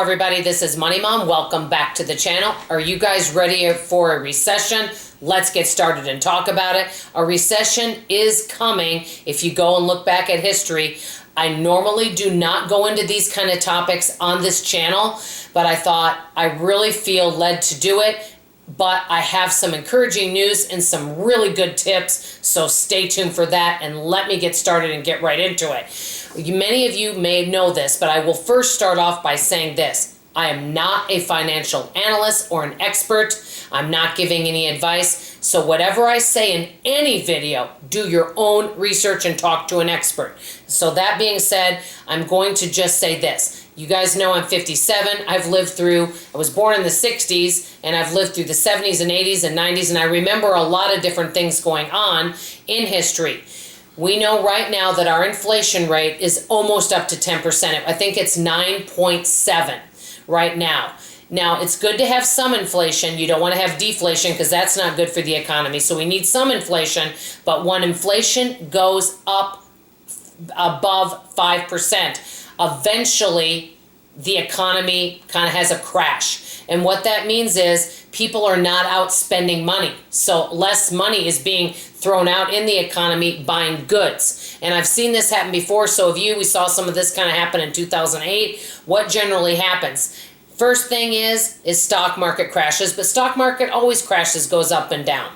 everybody, this is Money Mom. Welcome back to the channel. Are you guys ready for a recession? Let's get started and talk about it. A recession is coming. If you go and look back at history, I normally do not go into these kind of topics on this channel, but I thought I really feel led to do it. But I have some encouraging news and some really good tips, so stay tuned for that and let me get started and get right into it. Many of you may know this, but I will first start off by saying this. I am not a financial analyst or an expert. I'm not giving any advice. So whatever I say in any video, do your own research and talk to an expert. So that being said, I'm going to just say this. You guys know I'm 57. I was born in the 60s, and I've lived through the 70s and 80s and 90s, and I remember a lot of different things going on in history. We know right now that our inflation rate is almost up to 10%. I think it's 9.7 right now. Now, it's good to have some inflation. You don't want to have deflation because that's not good for the economy. So we need some inflation, but when inflation goes up above 5%, eventually the economy kind of has a crash. And what that means is people are not out spending money. So less money is being thrown out in the economy buying goods. And I've seen this happen before. So we saw some of this kind of happen in 2008. What generally happens? First thing is stock market crashes, but stock market always crashes, goes up and down.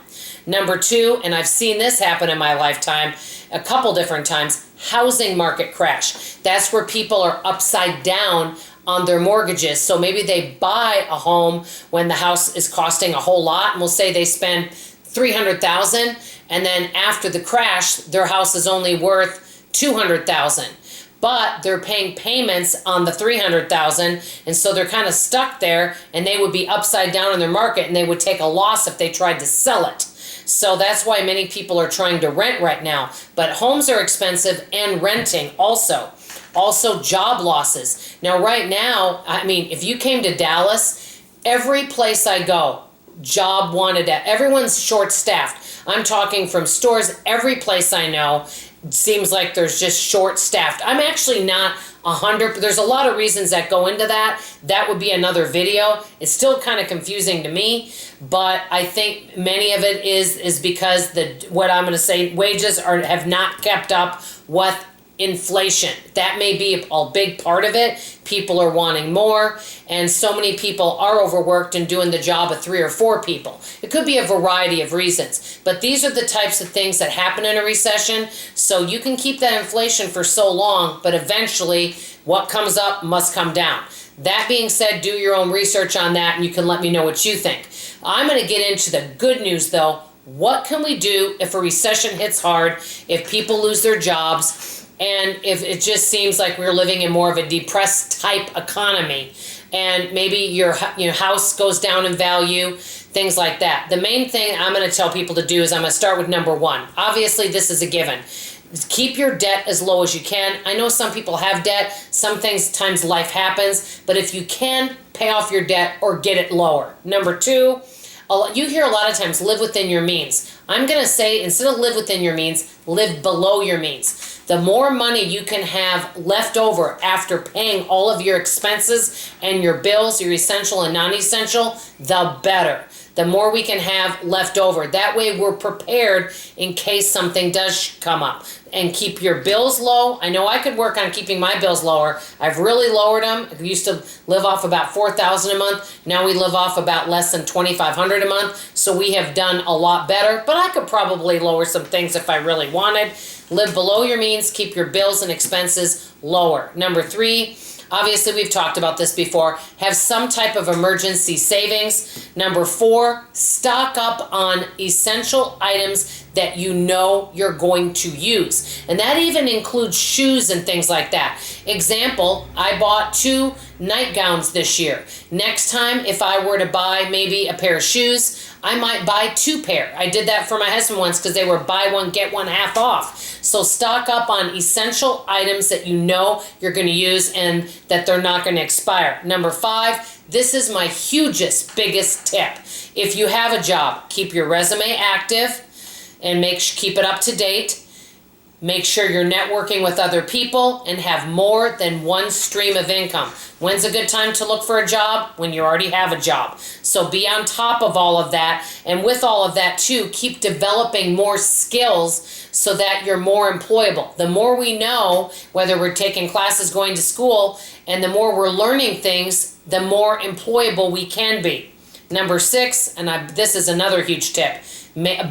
Number two, and I've seen this happen in my lifetime a couple different times, housing market crash. That's where people are upside down on their mortgages. So maybe they buy a home when the house is costing a whole lot, and we'll say they spend $300,000, and then after the crash, their house is only worth $200,000. But they're paying payments on the $300,000, and so they're kind of stuck there, and they would be upside down in their market, and they would take a loss if they tried to sell it. So that's why many people are trying to rent right now. But homes are expensive and renting also. Also job losses. Now right now, I mean, if you came to Dallas, every place I go, job wanted, everyone's short-staffed. I'm talking from stores, every place I know, seems like there's just short-staffed. I'm actually not 100, there's a lot of reasons that go into that. That would be another video. It's still kind of confusing to me, but I think many of it is because what I'm going to say, wages have not kept up with inflation. That may be a big part of it. People are wanting more, and so many people are overworked and doing the job of 3 or 4 people. It could be a variety of reasons, but these are the types of things that happen in a recession. So you can keep that inflation for so long, but eventually what comes up must come down. That being said, do your own research on that, and you can let me know what you think. I'm going to get into the good news though. What can we do if a recession hits hard, if people lose their jobs, and if it just seems like we're living in more of a depressed type economy, and maybe your house goes down in value, things like that. The main thing I'm going to tell people to do is I'm going to start with number 1. Obviously, this is a given. Keep your debt as low as you can. I know some people have debt. Sometimes life happens. But if you can, pay off your debt or get it lower. Number 2, you hear a lot of times, live within your means. I'm going to say, instead of live within your means, live below your means. The more money you can have left over after paying all of your expenses and your bills, your essential and non-essential, the better. The more we can have left over. That way we're prepared in case something does come up. And keep your bills low. I know I could work on keeping my bills lower. I've really lowered them. I used to live off about $4,000 a month. Now we live off about less than $2,500 a month. So we have done a lot better. But I could probably lower some things if I really wanted. Live below your means. Keep your bills and expenses lower. Number 3, obviously we've talked about this before. Have some type of emergency savings. Number 4, stock up on essential items that you know you're going to use. And that even includes shoes and things like that. Example, I bought 2 nightgowns this year. Next time, if I were to buy maybe a pair of shoes, I might buy 2 pair. I did that for my husband once because they were buy one, get one half off. So stock up on essential items that you know you're going to use and that they're not going to expire. Number 5, this is my biggest tip. If you have a job, keep your resume active and keep it up to date. Make sure you're networking with other people and have more than one stream of income. When's a good time to look for a job? When you already have a job. So be on top of all of that. And with all of that too, keep developing more skills so that you're more employable. The more we know, whether we're taking classes, going to school, and the more we're learning things, the more employable we can be. Number 6, and this is another huge tip,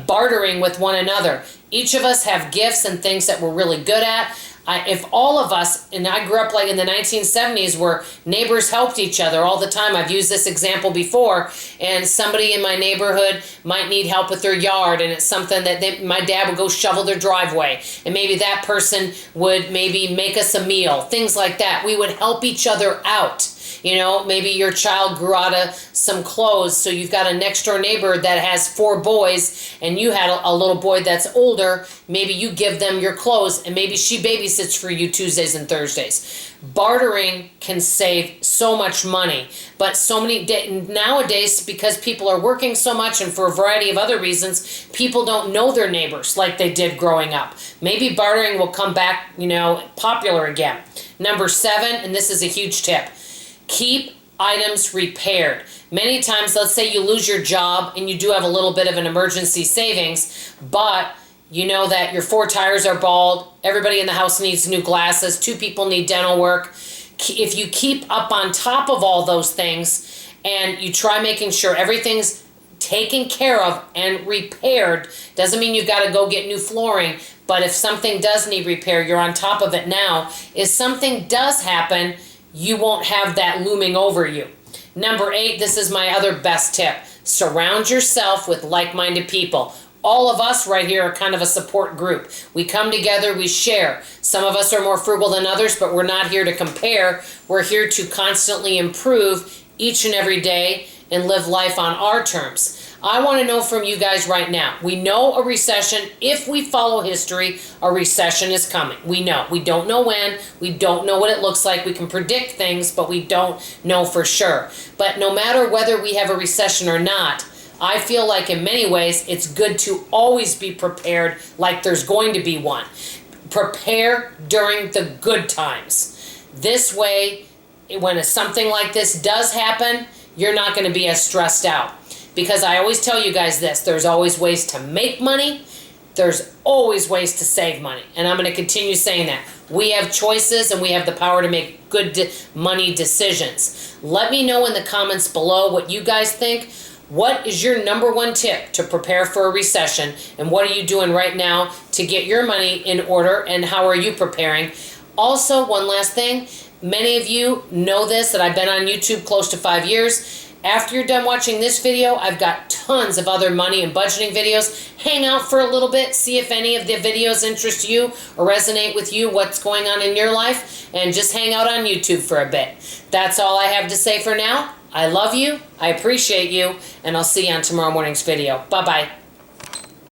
bartering with one another. Each of us have gifts and things that we're really good at. If all of us, and I grew up like in the 1970s where neighbors helped each other all the time. I've used this example before, and somebody in my neighborhood might need help with their yard, and it's something that my dad would go shovel their driveway, and maybe that person would maybe make us a meal, things like that. We would help each other out. You know, maybe your child grew out of some clothes, so you've got a next door neighbor that has 4 boys, and you had a little boy that's older. Maybe you give them your clothes, and maybe she babysits for you Tuesdays and Thursdays. Bartering can save so much money, but so many nowadays, because people are working so much and for a variety of other reasons, people don't know their neighbors like they did growing up. Maybe bartering will come back, you know, popular again. Number 7, and this is a huge tip. Keep items repaired. Many times, let's say you lose your job and you do have a little bit of an emergency savings, but you know that your 4 tires are bald, everybody in the house needs new glasses, 2 people need dental work. If you keep up on top of all those things and you try making sure everything's taken care of and repaired, doesn't mean you've got to go get new flooring, but if something does need repair, you're on top of it now. If something does happen, you won't have that looming over you. Number 8, this is my other best tip. Surround yourself with like-minded people. All of us right here are kind of a support group. We come together, we share. Some of us are more frugal than others, but we're not here to compare. We're here to constantly improve each and every day and live life on our terms. I want to know from you guys right now. We know a recession, if we follow history, a recession is coming. We know. We don't know when. We don't know what it looks like. We can predict things, but we don't know for sure. But no matter whether we have a recession or not, I feel like in many ways it's good to always be prepared like there's going to be one. Prepare during the good times. This way, when something like this does happen, you're not going to be as stressed out. Because I always tell you guys this, there's always ways to make money, there's always ways to save money. And I'm going to continue saying that. We have choices and we have the power to make good money decisions. Let me know in the comments below what you guys think. What is your number 1 tip to prepare for a recession? And what are you doing right now to get your money in order? And how are you preparing? Also, one last thing. Many of you know this, that I've been on YouTube close to 5 years. After you're done watching this video, I've got tons of other money and budgeting videos. Hang out for a little bit, see if any of the videos interest you or resonate with you, what's going on in your life, and just hang out on YouTube for a bit. That's all I have to say for now. I love you, I appreciate you, and I'll see you on tomorrow morning's video. Bye-bye.